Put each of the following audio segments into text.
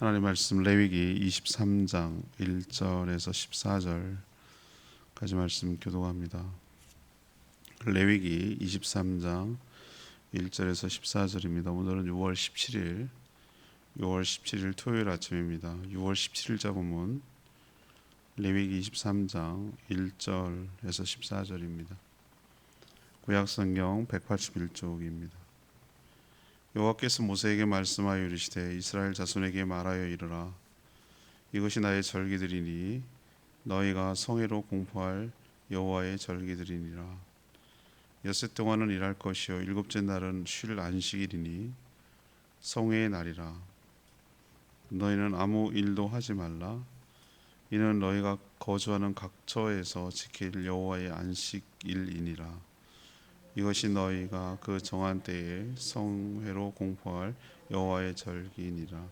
하나님 말씀 레위기 23장 1절에서 14절까지 말씀 교독합니다. 레위기 23장 1절에서 14절입니다. 오늘은 6월 17일 토요일 아침입니다. 6월 17일자 본문 레위기 23장 1절에서 14절입니다. 구약성경 181쪽입니다. 여호와께서 모세에게 말씀하여 이르시되 이스라엘 자손에게 말하여 이르라. 이것이 나의 절기들이니 너희가 성회로 공포할 여호와의 절기들이니라. 엿새 동안은 일할 것이요 일곱째 날은 쉴 안식일이니 성회의 날이라. 너희는 아무 일도 하지 말라. 이는 너희가 거주하는 각처에서 지킬 여호와의 안식일이니라. 이것이 너희가 그 정한 때에 성회로 공포할 여호와의 절기니라.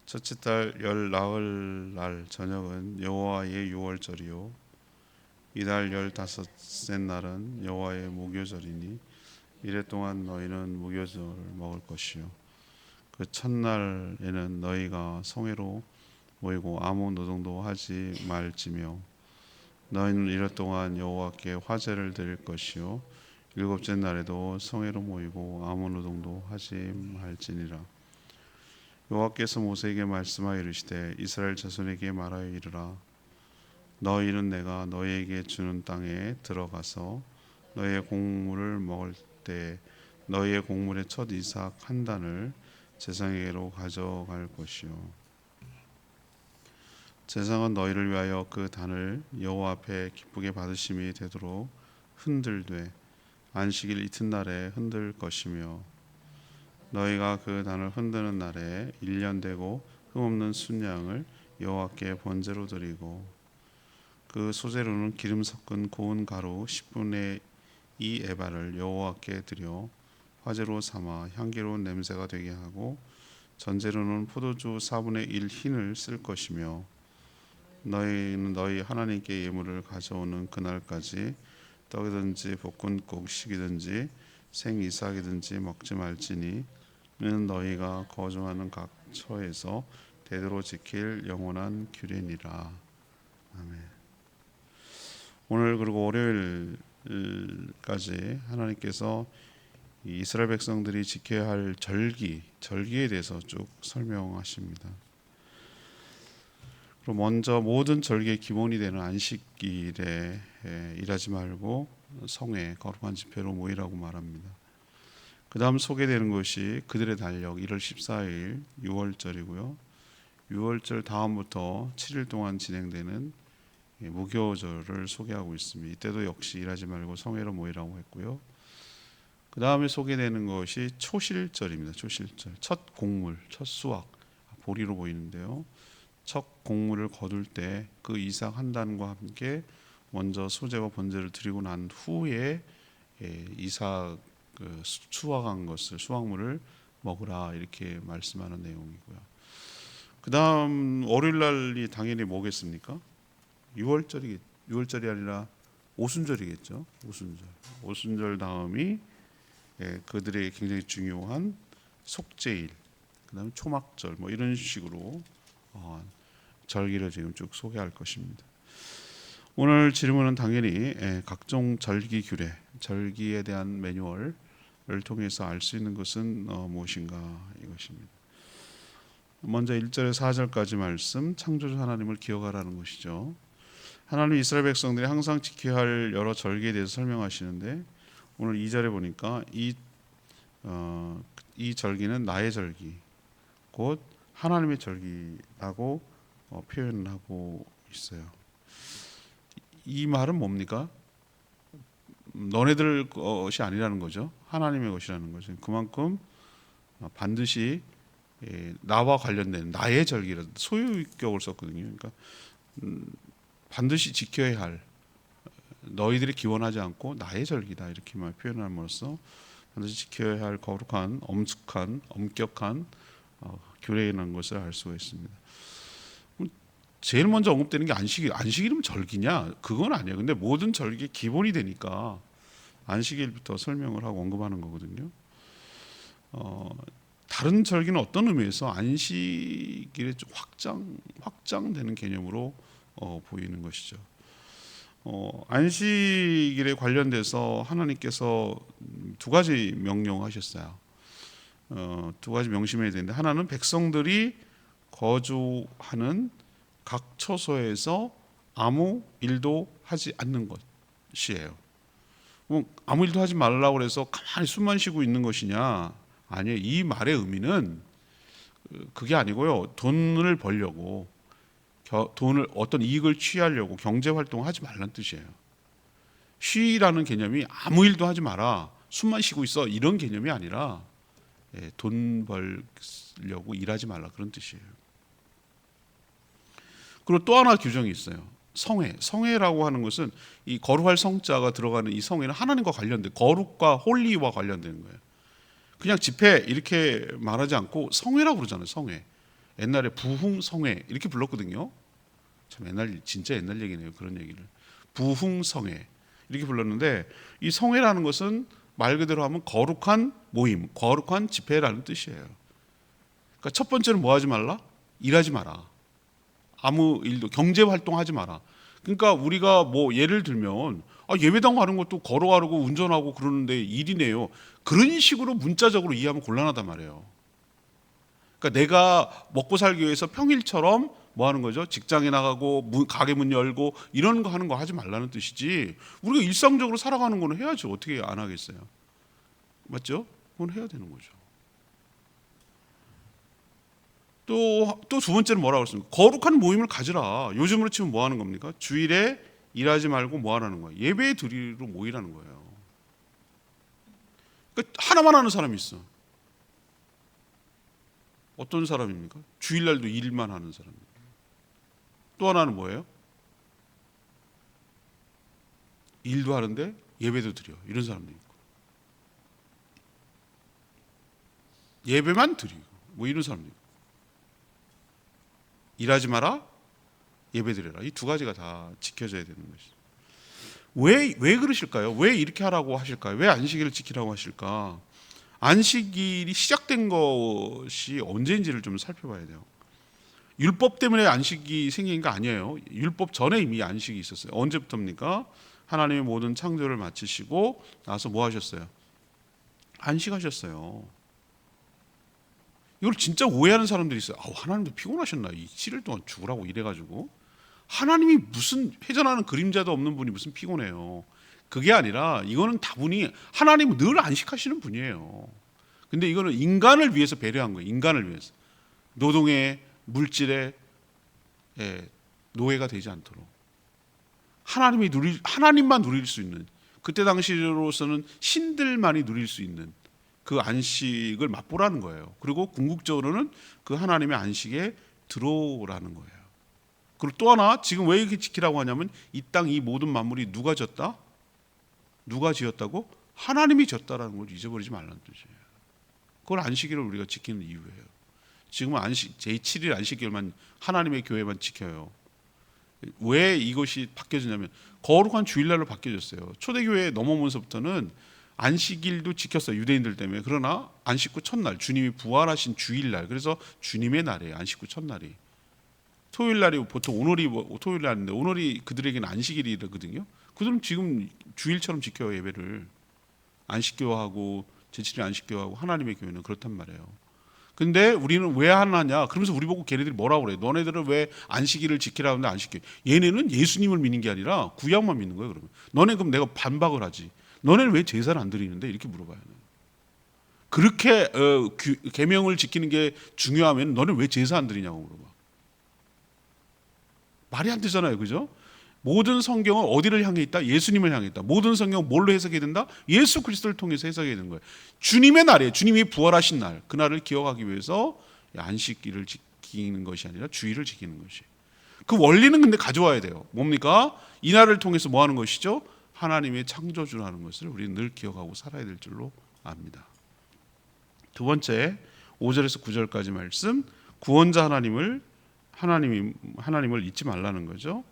첫째 달 열 나흘 날 저녁은 여호와의 유월절이요 이달 15째 날은 여호와의 무교절이니 이래 동안 너희는 무교절을 먹을 것이요 그 첫날에는 너희가 성회로 모이고 아무 노동도 하지 말지며 너희는 이래 동안 여호와께 화제를 드릴 것이요 일곱째 날에도 성회로 모이고 아무 노동도 하지 말지니라. 여호와께서 모세에게 말씀하여 이르시되 이스라엘 자손에게 말하여 이르라. 너희는 내가 너희에게 주는 땅에 들어가서 너희의 곡물을 먹을 때 너희의 곡물의 첫 이삭 한 단을 제사장에게로 가져갈 것이요 제사장은 너희를 위하여 그 단을 여호와 앞에 기쁘게 받으심이 되도록 흔들되 안식일 이튿날에 흔들 것이며 너희가 그 단을 흔드는 날에 1년 되고 흠없는 순양을 여호와께 번제로 드리고 그 소재로는 기름 섞은 고운 가루 10분의 2 에바를 여호와께 드려 화제로 삼아 향기로운 냄새가 되게 하고 전제로는 포도주 4분의 1 흰을 쓸 것이며 너희는 너희 하나님께 예물을 가져오는 그날까지 떡이든지 볶은 곡식이든지 생이삭이든지 먹지 말지니 이는 너희가 거주하는 각 처에서 대대로 지킬 영원한 규례니라. 아멘. 오늘 그리고 월요일까지 하나님께서 이스라엘 백성들이 지켜야 할 절기에 대해서 쭉 설명하십니다. 그럼 먼저 모든 절기의 기본이 되는 안식일에 일하지 말고 성회 거룩한 집회로 모이라고 말합니다. 그 다음 소개되는 것이 그들의 달력 1월 14일 6월절이고요. 6월절 다음부터 7일 동안 진행되는 무교절을 소개하고 있습니다. 이때도 역시 일하지 말고 성회로 모이라고 했고요. 그 다음에 소개되는 것이 초실절입니다. 초실절, 첫 곡물, 첫 수확, 보리로 보이는데요. 첫 곡물을 거둘 때 그 이삭 한 단과 함께 먼저 소제와 번제를 드리고 난 후에 이삭 수확한 것을 수확물을 먹으라 이렇게 말씀하는 내용이고요. 그 다음 월요일 날이 당연히 뭐겠습니까? 6월절이 아니라 오순절이겠죠. 오순절 다음이 그들에게 굉장히 중요한 속죄일, 그 다음에 초막절 뭐 이런 식으로 절기를 지금 쭉 소개할 것입니다. 오늘 질문은 당연히 각종 절기 규례, 절기에 대한 매뉴얼을 통해서 알 수 있는 것은 무엇인가 이것입니다. 먼저 1절에서 4절까지 말씀, 창조주 하나님을 기억하라는 것이죠. 하나님 이스라엘 백성들이 항상 지켜야 할 여러 절기에 대해서 설명하시는데 오늘 2절에 보니까 이 절기는 나의 절기, 곧 하나님의 절기라고 표현을 하고 있어요. 이 말은 뭡니까? 너네들 것이 아니라는 거죠. 하나님의 것이라는 거죠. 그만큼 반드시 나와 관련된 나의 절기라 소유격을 썼거든요. 그러니까 반드시 지켜야 할 너희들이 기원하지 않고 나의 절기다 이렇게만 표현함으로써 반드시 지켜야 할 거룩한 엄격한 규례라는 것을 알 수가 있습니다. 제일 먼저 언급되는 게 안식일이면 절기냐? 그건 아니에요. 근데 모든 절기의 기본이 되니까 안식일부터 설명을 하고 언급하는 거거든요. 다른 절기는 어떤 의미에서 안식일에 좀 확장되는 개념으로 보이는 것이죠. 안식일에 관련돼서 하나님께서 두 가지 명령하셨어요. 두 가지 명심해야 되는데, 하나는 백성들이 거주하는 각 처소에서 아무 일도 하지 않는 것이에요. 아무 일도 하지 말라고 해서 가만히 숨만 쉬고 있는 것이냐? 아니에요. 이 말의 의미는 그게 아니고요. 돈을 벌려고, 돈을 어떤 이익을 취하려고 경제 활동을 하지 말라는 뜻이에요. 쉬라는 개념이 아무 일도 하지 마라, 숨만 쉬고 있어, 이런 개념이 아니라 돈 벌려고 일하지 말라, 그런 뜻이에요. 그리고 또 하나 규정이 있어요. 성회라고 하는 것은 이 거룩할 성자가 들어가는 이 성회는 하나님과 관련된, 거룩과 홀리와 관련된 거예요. 그냥 집회 이렇게 말하지 않고 성회라고 그러잖아요. 성회. 옛날에 부흥성회 이렇게 불렀거든요. 참 진짜 옛날 얘기네요. 그런 얘기를 부흥성회 이렇게 불렀는데, 이 성회라는 것은 말 그대로 하면 거룩한 모임, 거룩한 집회라는 뜻이에요. 그러니까 첫 번째는 뭐 하지 말라? 일하지 마라. 아무 일도, 경제 활동하지 마라. 그러니까 우리가 뭐 예를 들면 예배당 가는 것도 걸어가고 운전하고 그러는데 일이네요. 그런 식으로 문자적으로 이해하면 곤란하단 말이에요. 그러니까 내가 먹고 살기 위해서 평일처럼 뭐 하는 거죠? 직장에 나가고 가게 문 열고 이런 거 하는 거 하지 말라는 뜻이지, 우리가 일상적으로 살아가는 거는 해야죠. 어떻게 안 하겠어요? 맞죠? 그건 해야 되는 거죠. 또 두 번째는 뭐라고 했습니까? 거룩한 모임을 가지라. 요즘으로 치면 뭐 하는 겁니까? 주일에 일하지 말고 뭐 하라는 거예요? 예배 드리러 모이라는 거예요. 그러니까 하나만 하는 사람이 있어. 어떤 사람입니까? 주일날도 일만 하는 사람입니다. 또 하나는 뭐예요? 일도 하는데 예배도 드려, 이런 사람도 있고, 예배만 드리고 뭐 이런 사람도 있고, 일하지 마라, 예배 드려라. 이 두 가지가 다 지켜져야 되는 것이죠. 왜 그러실까요? 왜 이렇게 하라고 하실까요? 왜 안식일을 지키라고 하실까? 안식일이 시작된 것이 언제인지를 좀 살펴봐야 돼요. 율법 때문에 안식이 생긴 거 아니에요. 율법 전에 이미 안식이 있었어요. 언제부터입니까? 하나님의 모든 창조를 마치시고 나서 뭐 하셨어요? 안식하셨어요. 이걸 진짜 오해하는 사람들이 있어요. 하나님도 피곤하셨나? 이 7일 동안 죽으라고 이래가지고. 하나님이 무슨 회전하는 그림자도 없는 분이 무슨 피곤해요. 그게 아니라 이거는 다분히 하나님은 늘 안식하시는 분이에요. 근데 이거는 인간을 위해서 배려한 거예요. 인간을 위해서. 노동의 물질의 노예가 되지 않도록. 하나님만 누릴 수 있는, 그때 당시로서는 신들만이 누릴 수 있는 그 안식을 맛보라는 거예요. 그리고 궁극적으로는 그 하나님의 안식에 들어오라는 거예요. 그리고 또 하나, 지금 왜 이렇게 지키라고 하냐면 이 땅 이 모든 만물이 누가 졌다? 누가 지었다고? 하나님이 졌다라는 걸 잊어버리지 말라는 뜻이에요. 그걸 안식일을 우리가 지키는 이유예요. 지금은 제7일 안식일만 하나님의 교회만 지켜요. 왜 이것이 바뀌어졌냐면 거룩한 주일날로 바뀌어졌어요. 초대교회에 넘어오면서부터는 안식일도 지켰어요. 유대인들 때문에. 그러나 안식 후 첫날, 주님이 부활하신 주일날, 그래서 주님의 날이에요. 안식 후 첫날이. 토요일날이 보통 오늘이 토요일날인데 오늘이 그들에게는 안식일이거든요. 그들은 지금 주일처럼 지켜요. 예배를. 안식교하고 제7일 안식교하고 하나님의 교회는 그렇단 말이에요. 근데 우리는 왜 하나냐? 그러면서 우리 보고 걔네들이 뭐라고 그래요? 너네들은 왜 안식일을 지키라고 하는데 안 지켜? 얘네는 예수님을 믿는 게 아니라 구약만 믿는 거예요. 그러면 너네 그럼 내가 반박을 하지. 너네는 왜 제사를 안 드리는데? 이렇게 물어봐요. 그렇게 계명을 지키는 게 중요하면 너는 왜 제사 안 드리냐고 물어봐. 말이 안 되잖아요. 그죠? 모든 성경은 어디를 향해 있다? 예수님을 향해 있다. 모든 성경은 뭘로 해석해야 된다? 예수 그리스도를 통해서 해석해야 되는 거예요. 주님의 날이에요. 주님이 부활하신 날. 그날을 기억하기 위해서 안식일을 지키는 것이 아니라 주일을 지키는 것이. 그 원리는 근데 가져와야 돼요. 뭡니까? 이 날을 통해서 뭐 하는 것이죠? 하나님의 창조주라는 것을 우리는 늘 기억하고 살아야 될 줄로 압니다. 두 번째, 5절에서 9절까지 말씀, 구원자 하나님을 잊지 말라는 거죠.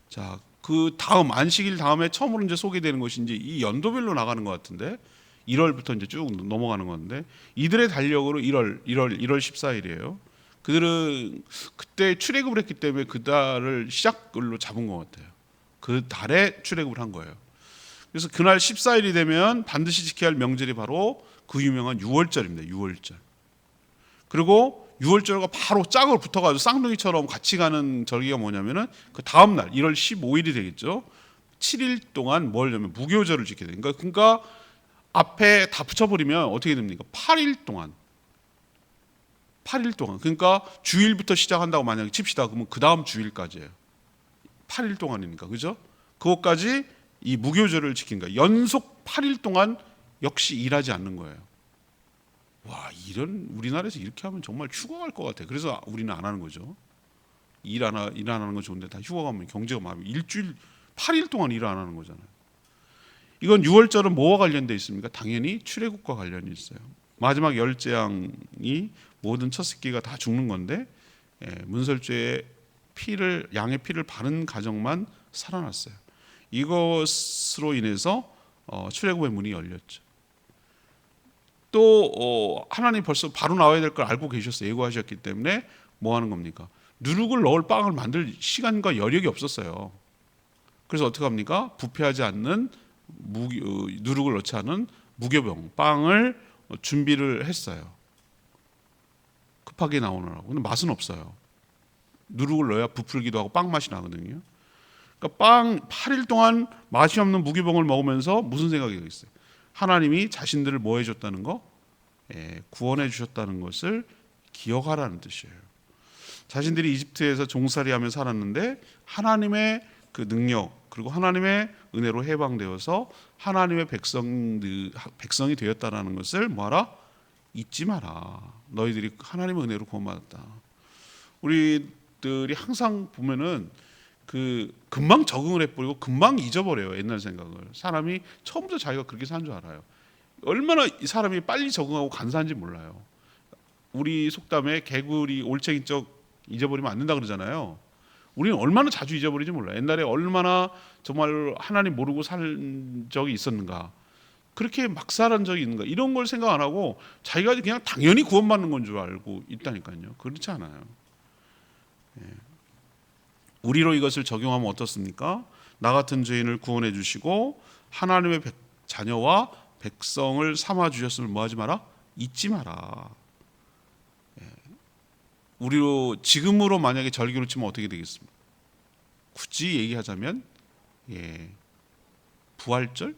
자, 그 다음 안식일 다음에 처음으로 이제 소개되는 것이 이제 이 연도별로 나가는 것 같은데, 1월부터 이제 쭉 넘어가는 건데 이들의 달력으로 1월 14일이에요. 그들은 그때 출애굽을 했기 때문에 그 달을 시작으로 잡은 것 같아요. 그 달에 출애굽을 한 거예요. 그래서 그날 14일이 되면 반드시 지켜야 할 명절이 바로 그 유명한 유월절입니다. 유월절. 그리고 유월절과 바로 짝으로 붙어가지고 쌍둥이처럼 같이 가는 절기가 뭐냐면은 그 다음 날 1월 15일이 되겠죠. 7일 동안 뭘 하냐면 무교절을 지켜야 돼요. 그러니까 앞에 다 붙여버리면 어떻게 됩니까? 8일 동안 그러니까 주일부터 시작한다고 만약에 칩시다. 그러면 그 다음 주일까지예요. 8일 동안이니까 그죠? 그것까지 이 무교절을 지킨다. 연속 8일 동안 역시 일하지 않는 거예요. 와, 이런 우리나라에서 이렇게 하면 정말 휴가 갈 것 같아. 그래서 우리는 안 하는 거죠. 일 안 하는 건 좋은데 다 휴가 가면 경제가 막 일주일 8일 동안 일 안 하는 거잖아요. 이건 유월절은 뭐와 관련돼 있습니까? 당연히 출애굽과 관련이 있어요. 마지막 열재앙이 모든 첫 새끼가 다 죽는 건데 문설주의 양의 피를 바른 가정만 살아났어요. 이것으로 인해서 출애굽의 문이 열렸죠. 또 하나님 벌써 바로 나와야 될 걸 알고 계셨어요. 예고하셨기 때문에 뭐 하는 겁니까? 누룩을 넣을 빵을 만들 시간과 여력이 없었어요. 그래서 어떻게 합니까? 부패하지 않는 누룩을 넣지 않은 무교병 빵을 준비를 했어요. 급하게 나오느라고. 근데 맛은 없어요. 누룩을 넣어야 부풀기도 하고 빵 맛이 나거든요. 그러니까 빵 8일 동안 맛이 없는 무교병을 먹으면서 무슨 생각이 있어요? 하나님이 자신들을 뭐 해줬다는 거? 구원해 주셨다는 것을 기억하라는 뜻이에요. 자신들이 이집트에서 종살이하며 살았는데 하나님의 그 능력 그리고 하나님의 은혜로 해방되어서 하나님의 백성이 되었다라는 것을 뭐하라? 잊지 마라. 너희들이 하나님의 은혜로 구원받았다. 우리들이 항상 보면은 그 금방 적응을 해버리고 금방 잊어버려요. 옛날 생각을. 사람이 처음부터 자기가 그렇게 사는 줄 알아요. 얼마나 이 사람이 빨리 적응하고 간사한지 몰라요. 우리 속담에 개구리 올챙이 쩍 잊어버리면 안 된다 그러잖아요. 우리는 얼마나 자주 잊어버리지 몰라요. 옛날에 얼마나 정말 하나님 모르고 산 적이 있었는가. 그렇게 막 살은 적이 있는가. 이런 걸 생각 안 하고 자기가 그냥 당연히 구원받는 건 줄 알고 있다니까요. 그렇지 않아요. 우리로 이것을 적용하면 어떻습니까? 나 같은 죄인을 구원해 주시고 하나님의 자녀와 백성을 삼아 주셨음을 뭐하지 마라? 잊지 마라. 우리로 지금으로 만약에 절기로 치면 어떻게 되겠습니까? 굳이 얘기하자면 부활절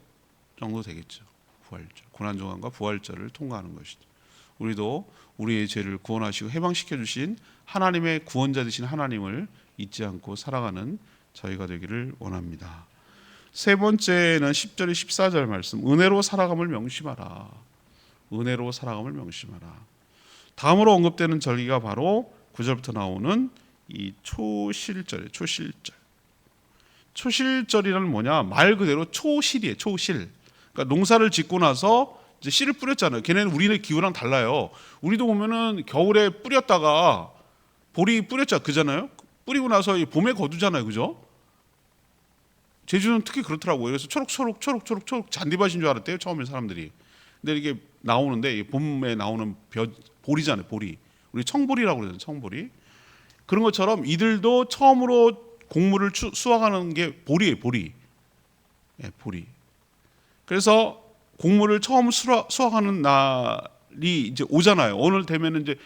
정도 되겠죠. 부활절, 고난종환과 부활절을 통과하는 것이죠. 우리도 우리의 죄를 구원하시고 해방시켜 주신 하나님의 구원자 되신 하나님을 잊지 않고 살아가는 저희가 되기를 원합니다. 세 번째는 10절에 14절 말씀, 은혜로 살아감을 명심하라. 은혜로 살아감을 명심하라. 다음으로 언급되는 절기가 바로 9절부터 나오는 이 초실절이에요. 초실절이라는 뭐냐? 말 그대로 초실이에요. 초실. 그러니까 농사를 짓고 나서 이제 씨를 뿌렸잖아요. 걔네는 우리는 기후랑 달라요. 우리도 보면은 겨울에 뿌렸다가 보리 뿌렸자 그잖아요. 뿌리고 나서 봄에 거두잖아요, 그죠? 제주는 특히 그렇더라고요. 그래서 초록 잔디밭인 줄 알았대요, 처음에 사람들이. 근데 이게 나오는데 봄에 나오는 보리잖아요, 보리. 우리 청보리라고 그러잖아요, 청보리. 그런 것처럼 이들도 처음으로 곡물을 수확하는 게 보리예요, 보리. 보리. 그래서 곡물을 처음 수확하는 날이 이제 오잖아요. 오늘 되면은 이제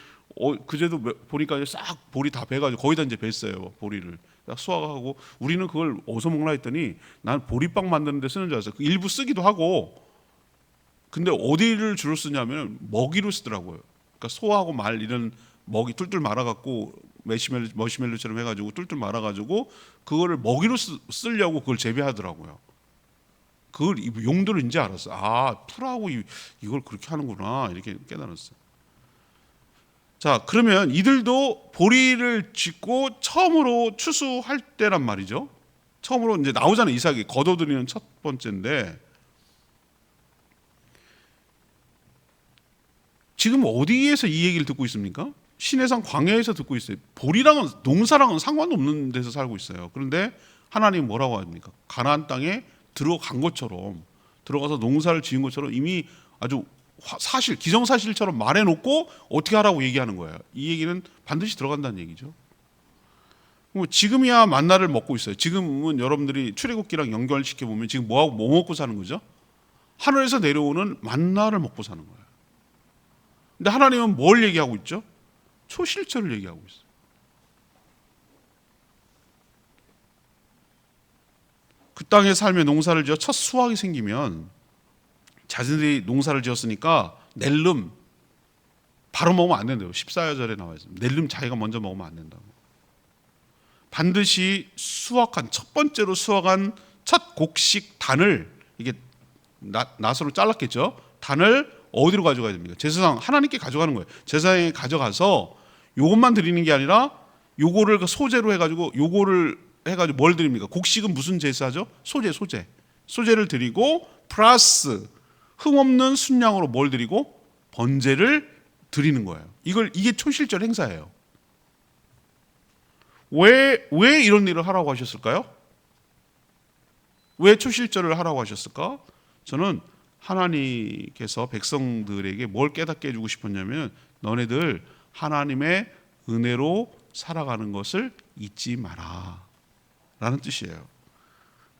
그제도 보니까 싹 보리 다 베가지고 거의 다 이제 뱄어요. 보리를 딱 수확하고 우리는 그걸 어디서 먹나 했더니 난 보리빵 만드는 데 쓰는 줄 알았어요. 일부 쓰기도 하고. 근데 어디를 주로 쓰냐면 먹이로 쓰더라고요. 그러니까 소하고 말 이런 먹이 툴툴 말아갖고 머시멜로처럼 해가지고 툴툴 말아가지고 그거를 먹이로 쓰려고 그걸 재배하더라고요. 그걸 용도를 이제 알았어요. 아, 풀하고 이걸 그렇게 하는구나 이렇게 깨달았어요. 자, 그러면 이들도 보리를 짓고 처음으로 추수할 때란 말이죠. 처음으로 이제 나오잖아요. 이삭이 거둬들이는 첫 번째인데 지금 어디에서 이 얘기를 듣고 있습니까? 시내산 광야에서 듣고 있어요. 보리랑은 농사랑은 상관도 없는 데서 살고 있어요. 그런데 하나님 뭐라고 합니까? 가나안 땅에 들어간 것처럼 들어가서 농사를 지은 것처럼 이미 아주 사실 기정사실처럼 말해놓고 어떻게 하라고 얘기하는 거예요. 이 얘기는 반드시 들어간다는 얘기죠. 지금이야 만나를 먹고 있어요. 지금은 여러분들이 출애굽기랑 연결시켜 보면 지금 뭐하고 뭐 먹고 사는 거죠? 하늘에서 내려오는 만나를 먹고 사는 거예요. 근데 하나님은 뭘 얘기하고 있죠? 초실절을 얘기하고 있어요. 그 땅의 삶에 농사를 지어 첫 수확이 생기면 자신들이 농사를 지었으니까 낼름 바로 먹으면 안 된대요. 14절에 나와 있습니다. 낼름 자기가 먼저 먹으면 안 된다고. 반드시 첫 번째로 수확한 첫 곡식 단을, 이게 낫으로 잘랐겠죠. 단을 어디로 가져가야 됩니까? 제사장 하나님께 가져가는 거예요. 제사장에 가져가서 요것만 드리는 게 아니라 요거를 소재로 해가지고 뭘 드립니까? 곡식은 무슨 제사죠? 소재를 드리고 플러스 흠없는 순양으로 뭘 드리고 번제를 드리는 거예요. 이게 초실절 행사예요. 왜 이런 일을 하라고 하셨을까요? 왜 초실절을 하라고 하셨을까? 저는 하나님께서 백성들에게 뭘 깨닫게 해주고 싶었냐면, 너네들 하나님의 은혜로 살아가는 것을 잊지 마라 라는 뜻이에요.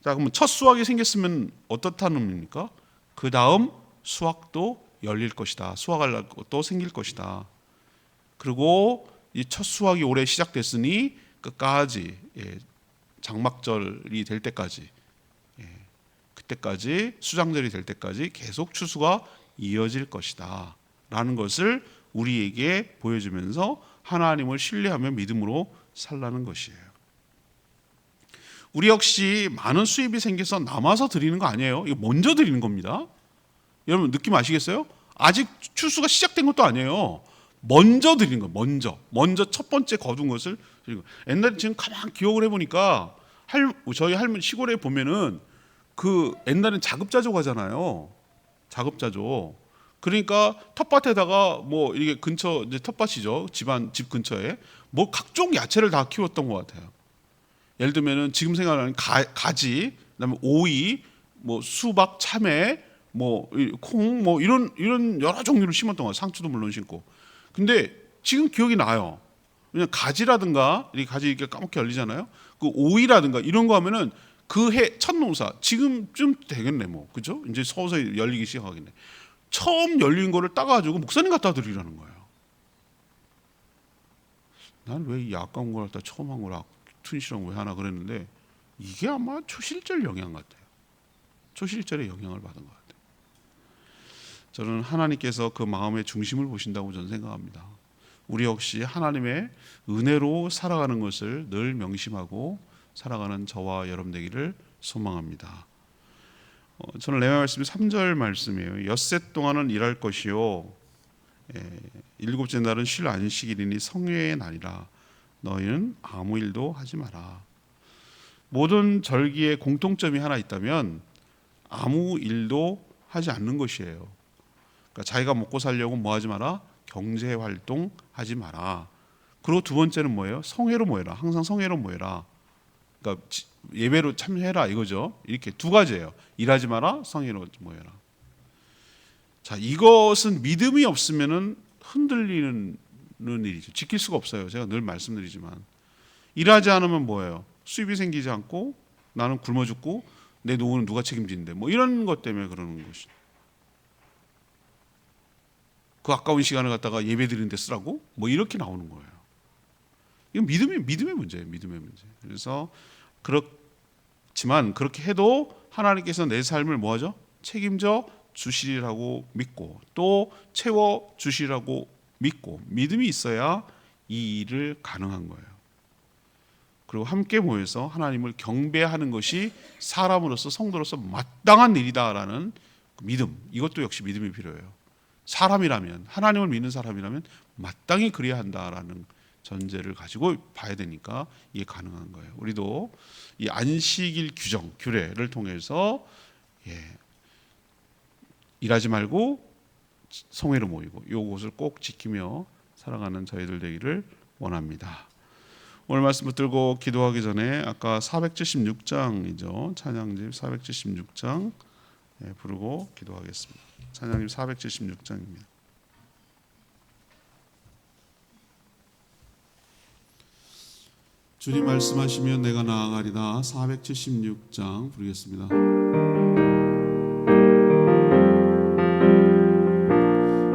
자, 그러면 첫 수확이 생겼으면 어떻다는 의미입니까? 그 다음 수확도 열릴 것이다. 수확할 것도 생길 것이다. 그리고 이 첫 수확이 올해 시작됐으니 끝까지, 장막절이 될 때까지, 그때까지, 수장절이 될 때까지 계속 추수가 이어질 것이다 라는 것을 우리에게 보여주면서 하나님을 신뢰하며 믿음으로 살라는 것이에요. 우리 역시 많은 수입이 생겨서 남아서 드리는 거 아니에요. 이거 먼저 드리는 겁니다. 여러분 느낌 아시겠어요? 아직 추수가 시작된 것도 아니에요. 먼저 드리는 거예요. 먼저 첫 번째 거둔 것을 드리는 거예요. 옛날에 지금 가만 기억을 해보니까 저희 할머니 시골에 보면은 그 옛날엔 자급자족 하잖아요. 자급자족. 그러니까 텃밭에다가 뭐 이게 근처 이제 텃밭이죠. 집 근처에 뭐 각종 야채를 다 키웠던 것 같아요. 예를 들면은 지금 생각나는 가지, 그다음에 오이, 뭐 수박, 참외, 뭐 콩, 뭐 이런 여러 종류를 심었던 것 같아요. 상추도 물론 심고. 근데 지금 기억이 나요. 그냥 가지라든가 이 가지 이렇게 까맣게 열리잖아요. 그 오이라든가 이런 거 하면은 그 해 첫 농사 지금쯤 되겠네 뭐, 그죠? 이제 서서히 열리기 시작하겠네. 처음 열린 거를 따가지고 목사님 갖다 드리라는 거예요. 난 왜 이 아까운 걸 갖다 처음 한 거라 튼실한 왜 하나 그랬는데, 이게 아마 초실절 영향 같아요. 초실절의 영향을 받은 것 같아요. 저는 하나님께서 그 마음의 중심을 보신다고 저는 생각합니다. 우리 역시 하나님의 은혜로 살아가는 것을 늘 명심하고 살아가는 저와 여러분 되기를 소망합니다. 저는 레위기 말씀이 3절 말씀이에요. 엿새 동안은 일할 것이요, 일곱째 날은 쉴 안식일이니 성회의 날이라. 너희는 아무 일도 하지 마라. 모든 절기에 공통점이 하나 있다면 아무 일도 하지 않는 것이에요. 그러니까 자기가 먹고 살려고 뭐 하지 마라? 경제 활동 하지 마라. 그리고 두 번째는 뭐예요? 성회로 모여라. 항상 성회로 모여라. 그러니까 예배로 참여해라 이거죠. 이렇게 두 가지예요. 일하지 마라, 성회로 모여라. 자, 이것은 믿음이 없으면은 흔들리는 일이죠. 지킬 수가 없어요. 제가 늘 말씀드리지만, 일하지 않으면 뭐예요? 수입이 생기지 않고 나는 굶어 죽고 내 노후는 누가 책임지는데, 뭐 이런 것 때문에 그러는 것이죠. 그 아까운 시간을 갖다가 예배 드리는 데 쓰라고? 뭐 이렇게 나오는 거예요. 이건 믿음의 문제예요. 믿음의 문제. 그래서 그렇지만 그렇게 해도 하나님께서 내 삶을 뭐하죠? 책임져 주시리라고 믿고 또 채워 주시리라고 믿고, 믿음이 있어야 이 일을 가능한 거예요. 그리고 함께 모여서 하나님을 경배하는 것이 사람으로서, 성도로서 마땅한 일이다라는 믿음, 이것도 역시 믿음이 필요해요. 사람이라면, 하나님을 믿는 사람이라면 마땅히 그래야 한다라는 전제를 가지고 봐야 되니까 이게 가능한 거예요. 우리도 이 안식일 규례를 통해서 일하지 말고 성회로 모이고 이것을 꼭 지키며 살아가는 저희들 되기를 원합니다. 오늘 말씀 붙들고 기도하기 전에 아까 476장이죠. 찬양집 476장 부르고 기도하겠습니다. 찬양님 476장입니다. 주님 말씀하시면 내가 나아가리다. 476장 부르겠습니다.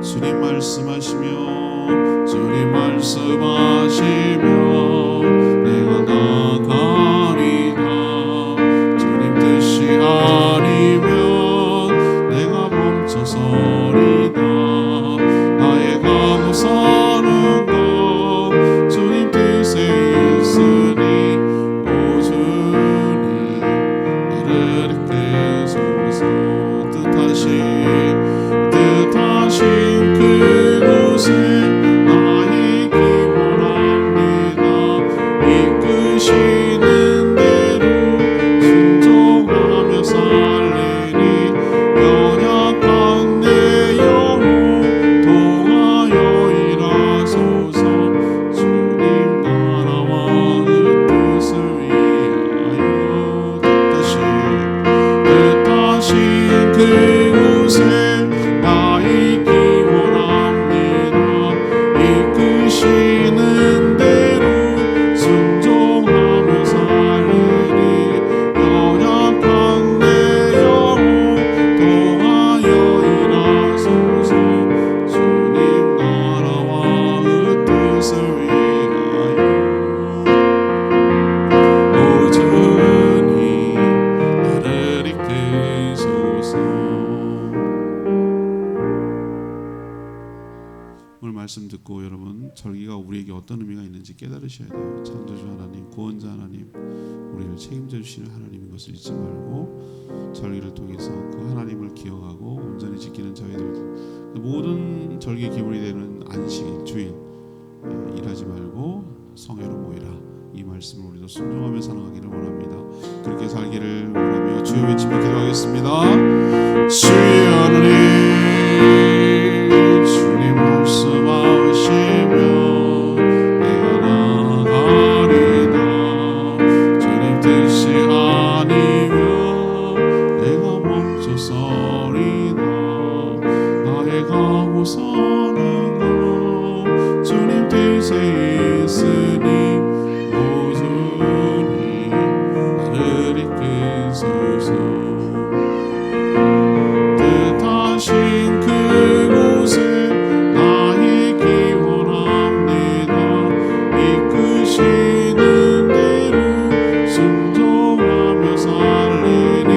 주님 말씀하시면 내가 나아가리다. 주님 뜻이 아니면 내가 멈춰서리다. 나의 가고 서는 것 주님 뜻에 있으니 오 주님 나를 이끌소서. 뜻하신 그곳에 나의 기원합니다. 이끄시는 대로 순종하며 살리니 연약한 내 영혼 통하여 일하소서. 주님 나라와 그 뜻을 위하여 뜻하신 그곳에 나의 기원합니다. 이끄시는 대로 순종하며 살리니 연약한 내 영혼 통하여 일하소서. 주님 나라와 그 뜻을 위하여 오 주님 나를 이끄소서. 오늘 말씀 듣고 여러분 절기가 우리에게 어떤 의미가 있는지 깨달으셔야 돼요. 창조주 하나님, 구원자 하나님, 우리를 책임져 주시는 하나님인 것을 잊지 말고 절기를 통해서 그 하나님을 기억하고 온전히 지키는 저희들 모든 절기 기본이 되는 안식일, 주일 일하지 말고 성회로 모이라. 이 말씀을 우리도 순종하며 살아가기를 원합니다. 그렇게 살기를 원하며 주여 외치며 기도하겠습니다. 주여 하나님, 주님 말씀하시면 내가 나아가리다. 주님 뜻이 아니면 내가 멈춰서리다. 나의 가고 서는 것 주님 뜻에 있으니 오 주님 나를 이끄소서. 뜻하신 그곳에 나의 기원합니다. 이끄시는 대로 순종하며 살리니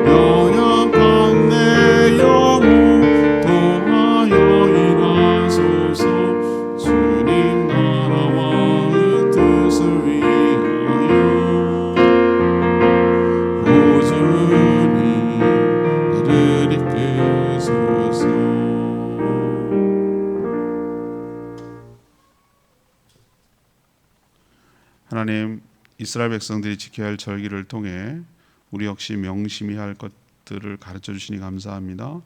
연약한 내 영혼 통하여 일하소서. 주님 나라와 그 뜻을 위하여 오 주님 나를 이끄소서. 하나님, 이스라엘 백성들이 지켜야 할 절기를 통해 우리 역시 명심해야 할 것들을 가르쳐 주시니 감사합니다.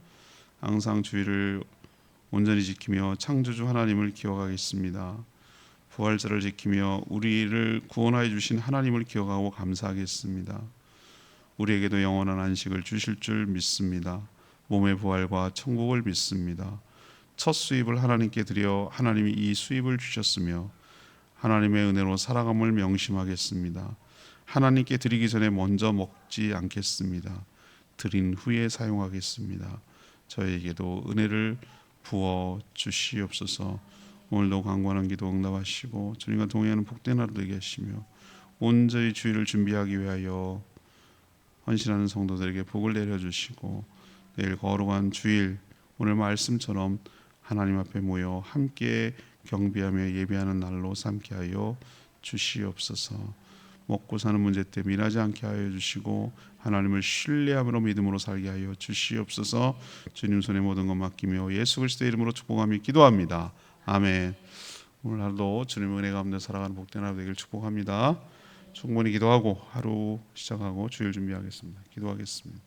항상 주의를 온전히 지키며 창조주 하나님을 기억하겠습니다. 부활절을 지키며 우리를 구원하여 주신 하나님을 기억하고 감사하겠습니다. 우리에게도 영원한 안식을 주실 줄 믿습니다. 몸의 부활과 천국을 믿습니다. 첫 수입을 하나님께 드려 하나님이 이 수입을 주셨으며 하나님의 은혜로 살아감을 명심하겠습니다. 하나님께 드리기 전에 먼저 먹지 않겠습니다. 드린 후에 사용하겠습니다. 저에게도 은혜를 부어 주시옵소서. 오늘도 강구하는 기도 응답하시고 주님과 동행하는 복된 하루 되게 하시며 온전히 주일을 준비하기 위하여 헌신하는 성도들에게 복을 내려주시고 내일 거룩한 주일 오늘 말씀처럼 하나님 앞에 모여 함께 경배하며 예배하는 날로 삼게 하여 주시옵소서. 먹고 사는 문제 때문에 일하지 않게 하여 주시고 하나님을 신뢰함으로 믿음으로 살게 하여 주시옵소서. 주님 손에 모든 것 맡기며 예수 그리스도의 이름으로 축복하며 기도합니다. 아멘. 오늘 하루도 주님의 은혜 가운데 살아가는 복된 하루 되길 축복합니다. 충분히 기도하고 하루 시작하고 주일 준비하겠습니다. 기도하겠습니다.